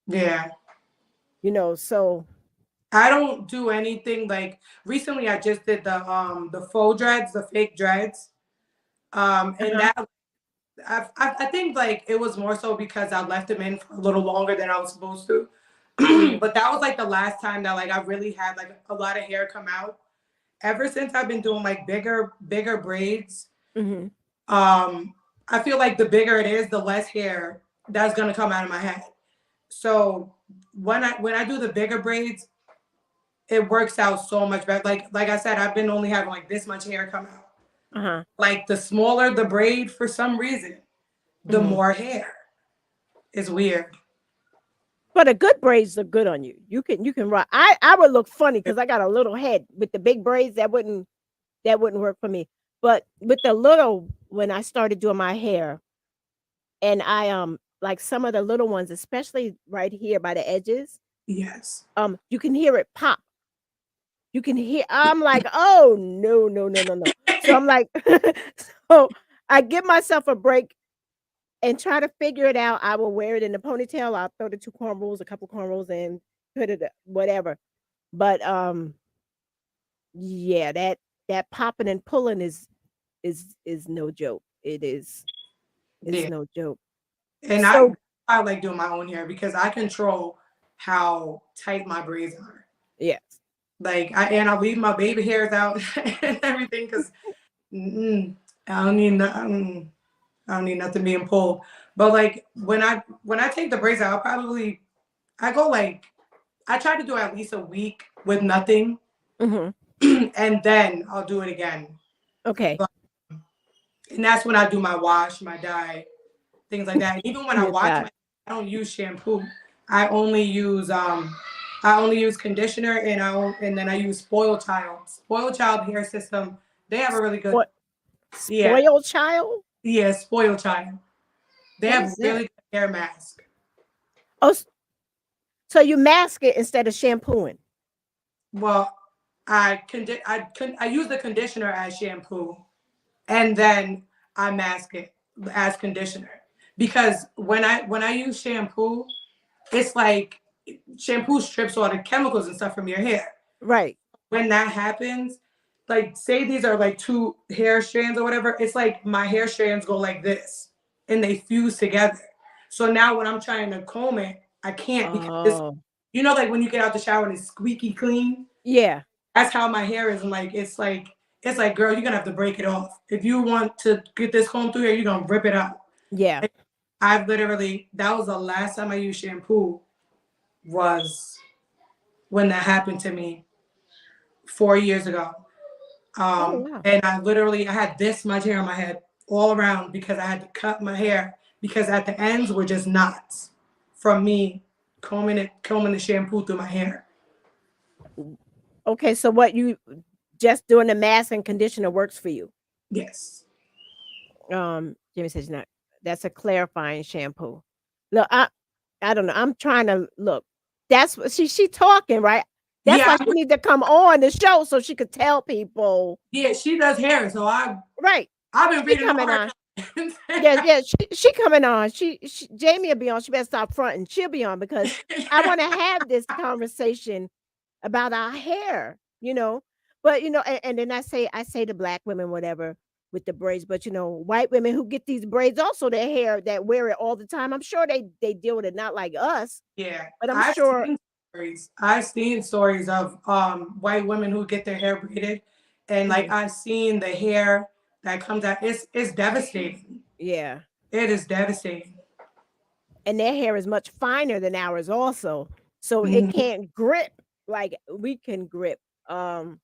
Yeah. So I don't do anything. Like, recently I just did the faux dreads, the fake dreads. And uh-huh. that I think, like, it was more so because I left them in for a little longer than I was supposed to. Hmm. But that was like the last time that, like, I really had like a lot of hair come out. Ever since I've been doing like bigger braids, Hmm. um, I feel like the bigger it is, the less hair that's gonna come out of my head. So when I do the bigger braids, it works out so much better. Like I said, I've been only having like this much hair come out. Uh-huh. Like, the smaller the braid, for some reason, the Hmm. more hair. It's weird. But a good braids look good on you. You can rock. I would look funny because I got a little head with the big braids. That wouldn't work for me. But with the little, when I started doing my hair, and I like some of the little ones, especially right here by the edges, Yes. you can hear it pop. You can hear. I'm like, oh no, no, no, no, no. So I'm like, so I give myself a break and try to figure it out. I will wear it in a ponytail. I'll throw the two cornrows, a couple cornrows, and put it whatever. But yeah, that popping and pulling is no joke. It's Yeah. no joke. And So I like doing my own hair because I control how tight my braids are. yes. Like, I leave my baby hairs out and everything because I don't need nothing. I don't need nothing being pulled. But, like, when I take the braids out, I go, like, I try to do at least a week with nothing, Hmm. and then I'll do it again. Okay. But, and that's when I do my wash, my dye, things like that. Even when I Your wash God. my, I don't use shampoo. I only use I only use conditioner, and then I use Spoil Child. Spoil Child hair system. They have a really good, What yeah, spoiled child? yeah, Spoil Child. They What have is that? really good hair mask. Oh, so you mask it instead of shampooing. Well, I use the conditioner as shampoo, and then I mask it as conditioner. Because when I use shampoo, it's like shampoo strips all the chemicals and stuff from your hair. Right. When that happens, like say these are like two hair strands or whatever, it's like my hair strands go like this and they fuse together. So now when I'm trying to comb it, I can't because it's, Oh, like when you get out the shower and it's squeaky clean. yeah. That's how my hair is. And like it's like, girl, you're gonna have to break it off. If you want to get this comb through here, you're gonna rip it out. Yeah. I've literally, that was the last time I used shampoo, was when that happened to me 4 years ago. Oh, wow. And I had this much hair on my head all around because I had to cut my hair because at the ends were just knots from me combing the shampoo through my hair. Okay, so what you just doing the mask and conditioner works for you. Yes. Jimmy says not. That's a clarifying shampoo. Look, I don't know. I'm trying to look. That's what she talking, right? That's Yeah, why she need to come on the show so she could tell people. yeah, she does hair, so Right. I've been She reading all coming her on. comments. Yeah, she coming on. She Jamie will be on. She better stop fronting. She'll be on because I want to have this conversation about our hair, But and then I say to black women, whatever, with the braids, but white women who get these braids also their hair that wear it all the time. I'm sure they deal with it not like us, Yeah, but I'm sure. I've seen stories of white women who get their hair braided, and like Mhm. I've seen the hair that comes out. It's devastating. Yeah. It is devastating. And their hair is much finer than ours also. So it Mhm. can't grip like we can grip. And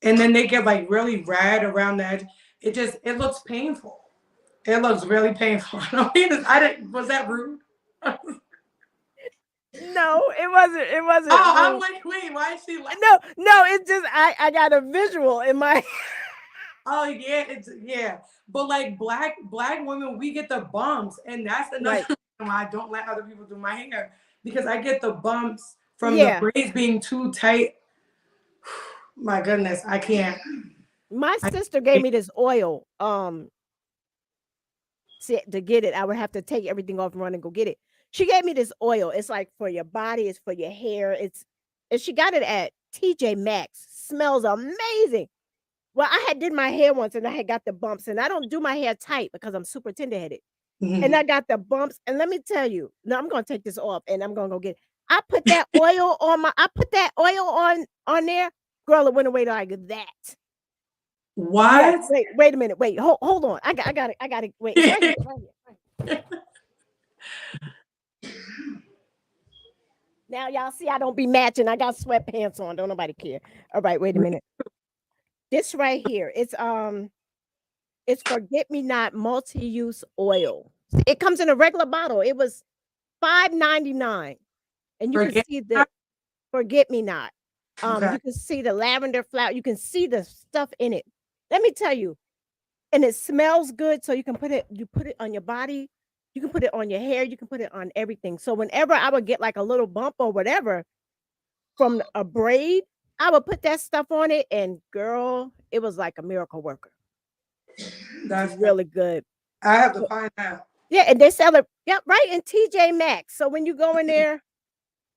then they get like really red around the edge. It looks painful. It looks really painful. I didn't. Was that rude? Oh, No, it wasn't I'm rude. like, wait, why is she like? No, it's just I got a visual in my. Oh yeah, yeah. But like black women, we get the bumps, and that's another Right. reason why I don't let other people do my hair, because I get the bumps from the Yeah. braids being too tight. My goodness, I can't. My I sister gave can't. me this oil. To get it, I would have to take everything off and run and go get it. She gave me this oil. It's like for your body, it's for your hair. And she got it at TJ Maxx. Smells amazing. Well, I had did my hair once and I had got the bumps, and I don't do my hair tight because I'm super tender-headed. And Mhm. I got the bumps, and let me tell you, no, I'm gonna take this off and I'm gonna go get it. I put that oil on there, girl, it went away like that. Yes, What? wait a minute, wait, hold on. I got it. Wait, it's right here, right here. Right here. Now y'all see I don't be matching. I got sweatpants on. Don't nobody care. All right, wait a minute. This right here, it's forget me not multi-use oil. It comes in a regular bottle. It was $5.99, and you can Forget. see the forget me not. Okay. You can see the lavender flower. You can see the stuff in it. Let me tell you, and it smells good. So you put it on your body. You can put it on your hair. You can put it on everything. So whenever I would get like a little bump or whatever from a braid, I would put that stuff on it, and girl, it was like a miracle worker. It's That's. really good. I have to So, find out. yeah, and they sell it, yep, right in TJ Maxx. So when you go in there,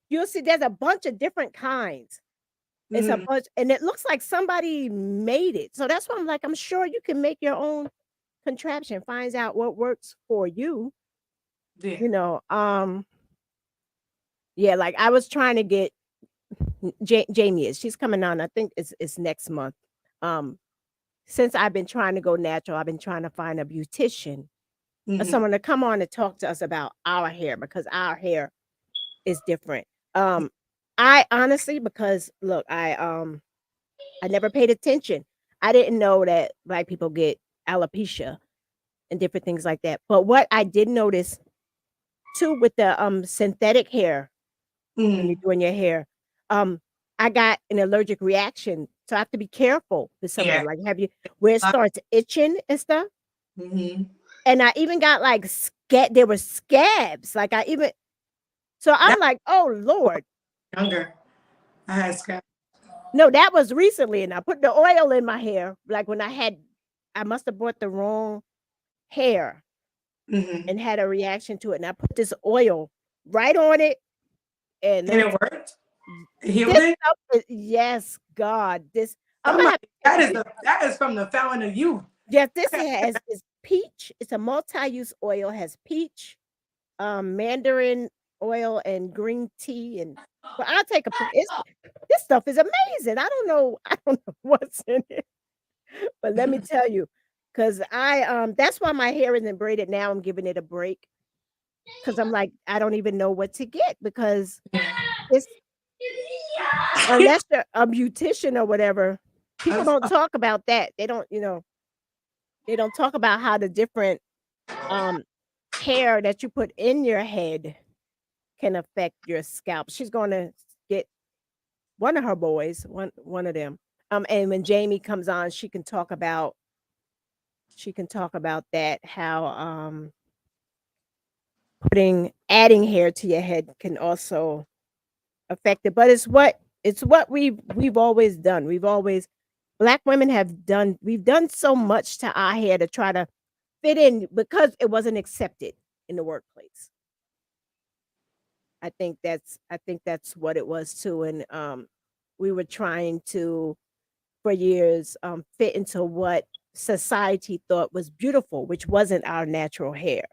you'll see there's a bunch of different kinds. It's a Mhm. bunch, and it looks like somebody made it. So that's why I'm like, I'm sure you can make your own contraption, finds out what works for you. Yeah. You know, yeah, like I was trying to get Jamie she's coming on. I think it's next month. Um, since I've been trying to go natural, I've been trying to find a beautician or Mhm. someone to come on and talk to us about our hair because our hair is different. Um, I honestly, because look, I never paid attention. I didn't know that black people get alopecia and different things like that. But what I did notice too with the synthetic hair when you're Mhm. doing your hair, um, I got an allergic reaction. So I have to be careful with some of Yeah. them. Like have you where it starts itching and stuff. Mhm. And I even got like there were scabs. Like I even so I'm That's like, oh Lord. younger. I had scabs. No, that was recently, and I put the oil in my hair. Like when I must have bought the wrong hair Hmm. and had a reaction to it, and I put this oil right on it, and let And me it worked. It healed this it. stuff yes, God, this I'm gonna Somebody have to take that a is pic that is from the fountain of youth. yes, this has is peach. It's a multi-use oil, has peach, mandarin oil and green tea and but I'll take a pic it's this stuff is amazing. I don't know what's in it, but let me tell you, because that's why my hair isn't braided now. I'm giving it a break because I'm like, I don't even know what to get because it's unless you're a beautician or whatever, people don't talk about that. They don't, they don't talk about how the different um hair that you put in your head can affect your scalp. She's going to get one of her boys, one of them. And when Jamie comes on, she can talk about that how putting adding hair to your head can also affect it. But it's what we've always done. We've always Black women we've done so much to our hair to try to fit in because it wasn't accepted in the workplace. I think that's what it was too. And we were trying to for years fit into what society thought was beautiful, which wasn't our natural hair,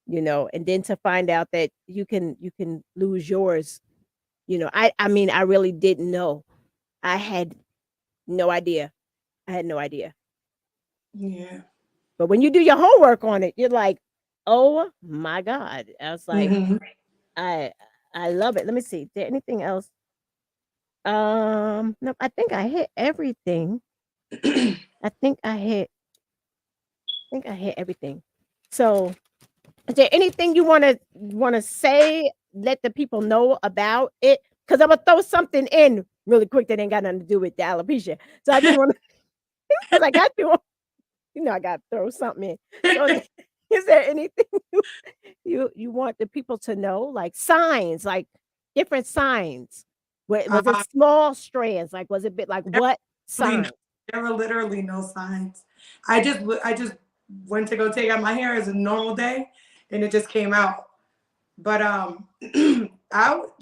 and then to find out that you can lose yours. I mean, I really didn't know. I had no idea. I had no idea. Yeah. But when you do your homework on it, you're like, "Oh my God." I was like, Hmm. I I love it. Let me see. Is there anything else? No, I think I hit everything. I think I hit everything. So, is there anything you wanna say? Let the people know about it? Because I'm gonna throw something in really quick that ain't got nothing to do with the alopecia. So I just want to, because I got to, I got to throw something in. So, is there anything you want the people to know, like signs, like different signs? Was it uh, small strands? Like, was it bit like there what really no, sign? there were literally no signs. I just went to go take out my hair as a normal day, and it just came out. But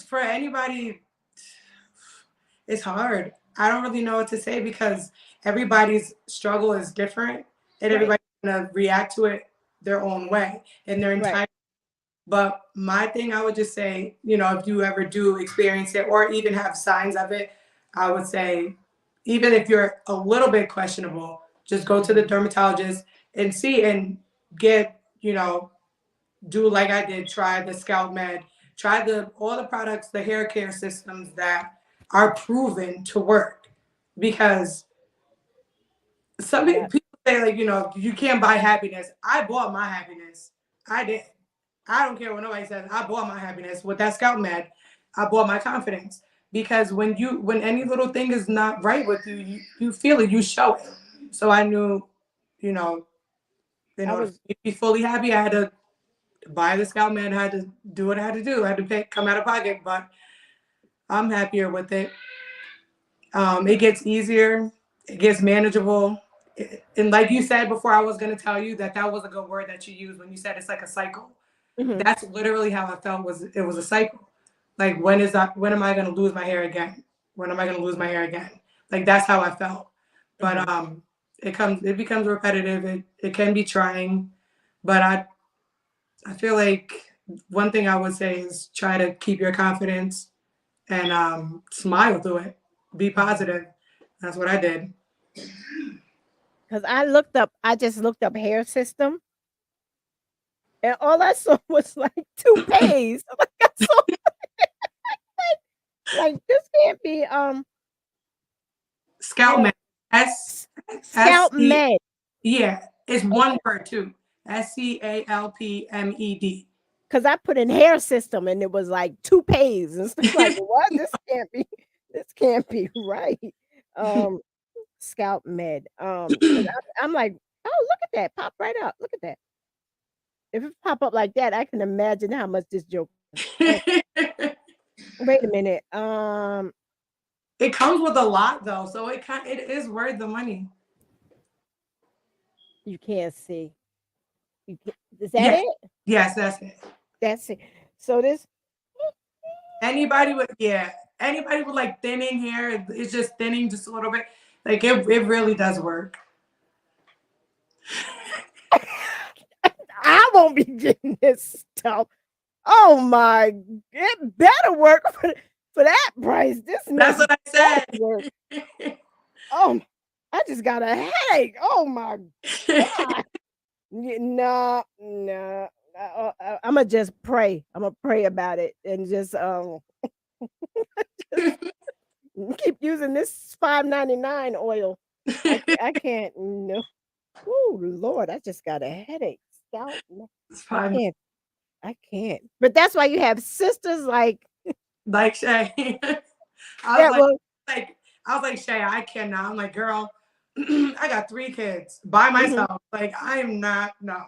for anybody, it's hard. I don't really know what to say because everybody's struggle is different, and Right, everybody's gonna react to it their own way, and their right. entire. But my thing, I would just say, if you ever do experience it or even have signs of it, I would say, even if you're a little bit questionable, just go to the Mhm. dermatologist and see and get, do like I did, try the Scalp Med, try all the products, the hair care systems that are proven to work. Because some Yeah, people say, like, you can't buy happiness. I bought my happiness. I did. I don't care what nobody says. I bought my happiness with that Scout Med. I bought my confidence because when any little thing is not right with you, you feel it, you show it. So I knew, you know, in I order for was me to be fully happy, I had to buy the Scout Med. I had to do what I had to do. I had to come out of pocket, but I'm happier with it. It gets easier. It gets manageable. And like you said before, I was gonna tell you that was a good word that you used when you said it's like a cycle. mhm, That's literally how I felt. It was a cycle. Like when am I gonna lose my hair again? When am I gonna lose my hair again? Like that's how I felt. But mhm. it becomes repetitive. It can be trying, but I feel like one thing I would say is try to keep your confidence and smile through it. Be Mhm. positive. That's what I did. 'Cause I just looked up hair system, and all I saw was, like, toupees. I'm like, I saw like, this can't be, I Scalp don't Med. S S scalp C. med. Yeah, it's one Okay, word too. SCALPMED. 'cause I put in hair system, and it was, like, toupees and stuff like, "What? This can't be right." Um, scalp med, 'cause I'm like, "Oh, look at that, pop right up, look at that." If it pop up like that, I can imagine how much this joke is. Oh, wait a minute, It comes with a lot though, so it is worth the money. You can't see. You can, is that Yes, it? yes, that's it. That's it. So this Anybody with like thinning hair, it's just thinning just a little bit. Like it really does work. I won't be getting this stuff. Oh my, it better work for that price. This That's mess what I better said. work. Oh, I just got a headache. Oh my God. No, no. I'm gonna just pray. I'm gonna pray about it and just keep using this $5.99 oil. I can't. No. Oh Lord, I just got a headache. Scalp. No, It's I fine. can't. I can't. But that's why you have sisters like Like Shay. I was that. like, Well, like I was like, Shay, I cannot. I'm like, girl, I got 3 kids by mhm. myself. Like, I am not, no.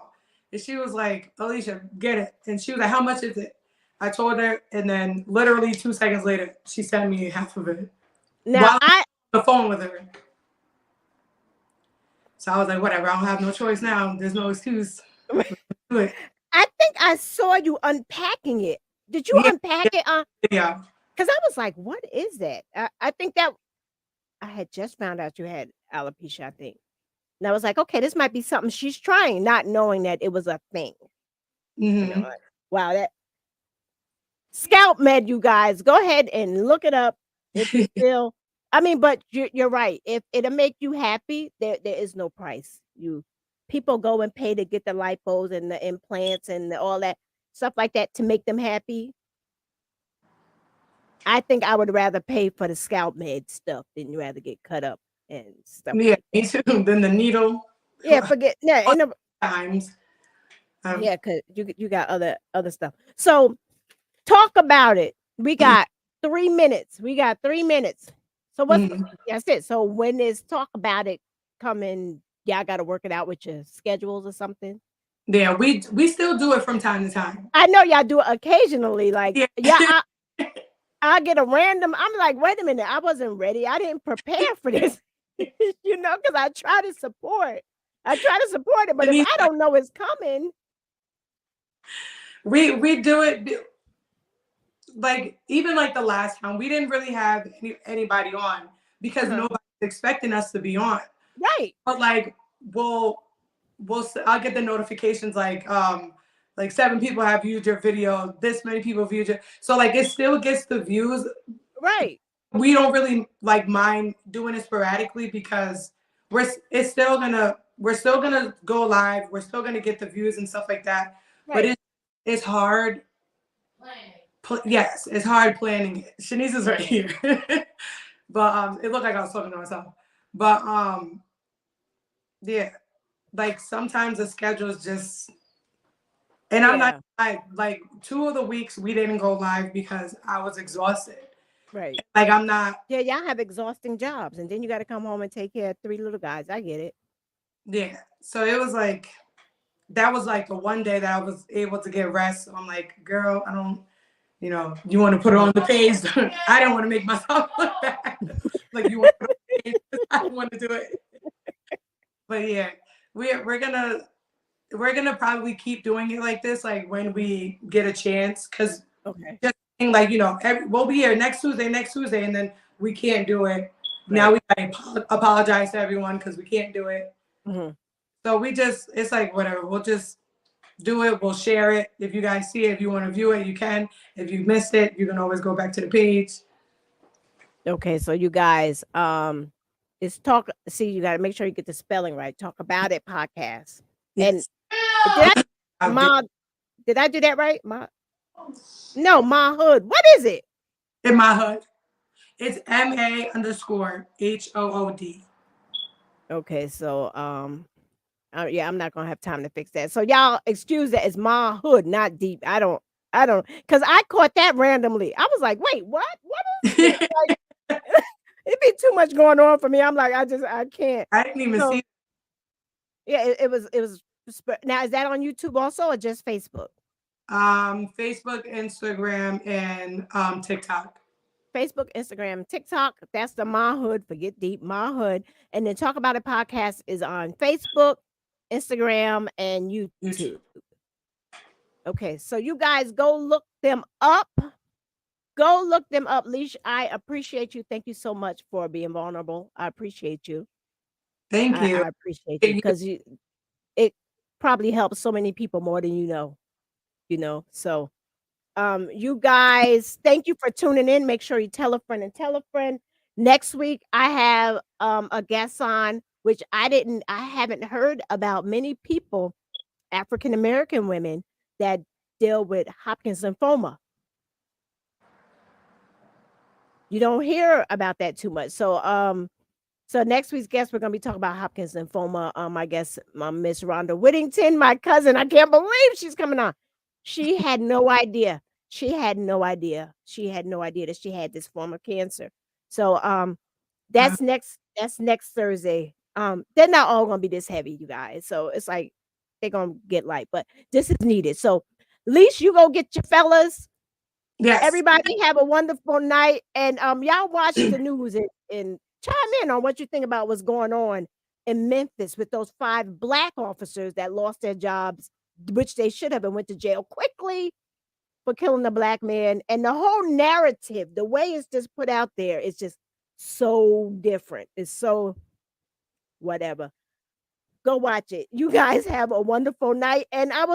And she was like, Alicia, get it. And she was like, how much is it? I told her, and then literally 2 seconds later, she sent me half of it Now while I on the phone with her. So I was like, whatever, I don't have no choice now. There's no excuse. Do it. I think I saw you unpacking it. Did you Yeah, unpack it? yeah. Because I was like, what is that? I think that I had just found out you had alopecia, I think. And I was like, okay, this might be something she's trying, not knowing that it was a thing. And I'm Hmm. like, wow, that scalp med, you guys, go ahead and look it up if you feel. I mean, but you're right. If it'll make you happy, there is no price. People go and pay to get the lipos and the implants and all that stuff like that to make them happy. I think I would rather pay for the scalp med stuff than rather get cut up and stuff Yeah, like that. me too. Then the needle. Yeah, forget yeah, ain't no, Times. Um, yeah, cause you got other stuff. So talk about it. We got 3 minutes. We got 3 minutes. So what's mhm. that's it. So when is talk about it coming? Yeah, I got to work it out with your schedules or something. Yeah, we still do it from time to time. I know y'all do it occasionally. Like Yeah. yeah, I get a random. I'm like, wait a minute, I wasn't ready. I didn't prepare for this. Because I try to support. I try to support it, but if Denise, I don't know it's coming, we do it like even like the last time we didn't really have anybody on because uh-huh. nobody's expecting us to be on. Right, But like we'll I'll get the notifications like 7 people have viewed your video, this many people viewed it. So like it still gets the views. right, We don't really like mind doing it sporadically because we're still gonna go live. We're still gonna get the views and stuff like that. But right. it's hard. Yes, it's hard planning it. Shanice is right Mhm. here, but it looked like I was talking to myself. But yeah, like sometimes the schedule is just, and I'm not Yeah, like 2 of the weeks we didn't go live because I was exhausted. right. Like I'm not. Yeah, y'all have exhausting jobs, and then you got to come home and take care of 3 little guys. I get it. Yeah, so it was like that was like the one day that I was able to get rest. So I'm like, girl, I don't, you want to put it on the page. I didn't want to make myself look bad. Like you want to put it on the page. I don't want to do it. But yeah, we're gonna probably keep doing it like this, like when we get a chance, because Okay. just like we'll be here next Tuesday, and then we can't do it. Now Right. we gotta apologize to everyone because we can't do it. Mhm. So it's like whatever. We'll just do it. We'll share it. If you guys see it, if you want to view it, you can. If you missed it, you can always go back to the page. Okay, so you guys, it's talk. See, you got to make sure you get the spelling right. Talk about it podcast. And Yes. did I, I'll do ma? Did I do that right? No, ma hood. What is it? in my hood. It's MA_HOOD. Okay, so yeah, I'm not gonna have time to fix that. So y'all excuse that it's ma hood, not deep. I don't, because I caught that randomly. I was like, wait, what? What is it? Like, it'd be too much going on for me. I'm like, I can't. I didn't even So see. yeah, it was. Now is that on YouTube also or just Facebook? Facebook, Instagram, and TikTok. Facebook, Instagram, TikTok. That's the Mahood. Forget Deep Mahood. And then Talk About It podcast is on Facebook, Instagram, and YouTube. YouTube. Okay, so you guys go look them up. Go look them up. Leash, I appreciate you. Thank you so much for being vulnerable. I appreciate you. Thank you. I appreciate you because it probably helps so many people more than you know. So you guys, thank you for tuning in. Make sure you tell a friend and tell a friend. Next week I have a guest on, which I haven't heard about many people, African American women that deal with Hopkins lymphoma. You don't hear about that too much. So next week's guest, we're gonna be talking about Hopkins lymphoma. I guess Miss Rhonda Whittington, my cousin. I can't believe she's coming on. She had no idea. She had no idea. She had no idea that she had this form of cancer. So that's next Thursday. They're not all gonna be this heavy, you guys. So it's like they're gonna get light, but this is needed. So at least you go get your fellas. Yes. Everybody have a wonderful night. And y'all watch the news and chime in on what you think about what's going on in Memphis with those 5 Black officers that lost their jobs, which they should have and went to jail quickly for killing the Black man. And the whole narrative, the way it's just put out there, is just so different. It's so whatever. Go watch it. You guys have a wonderful night. And I will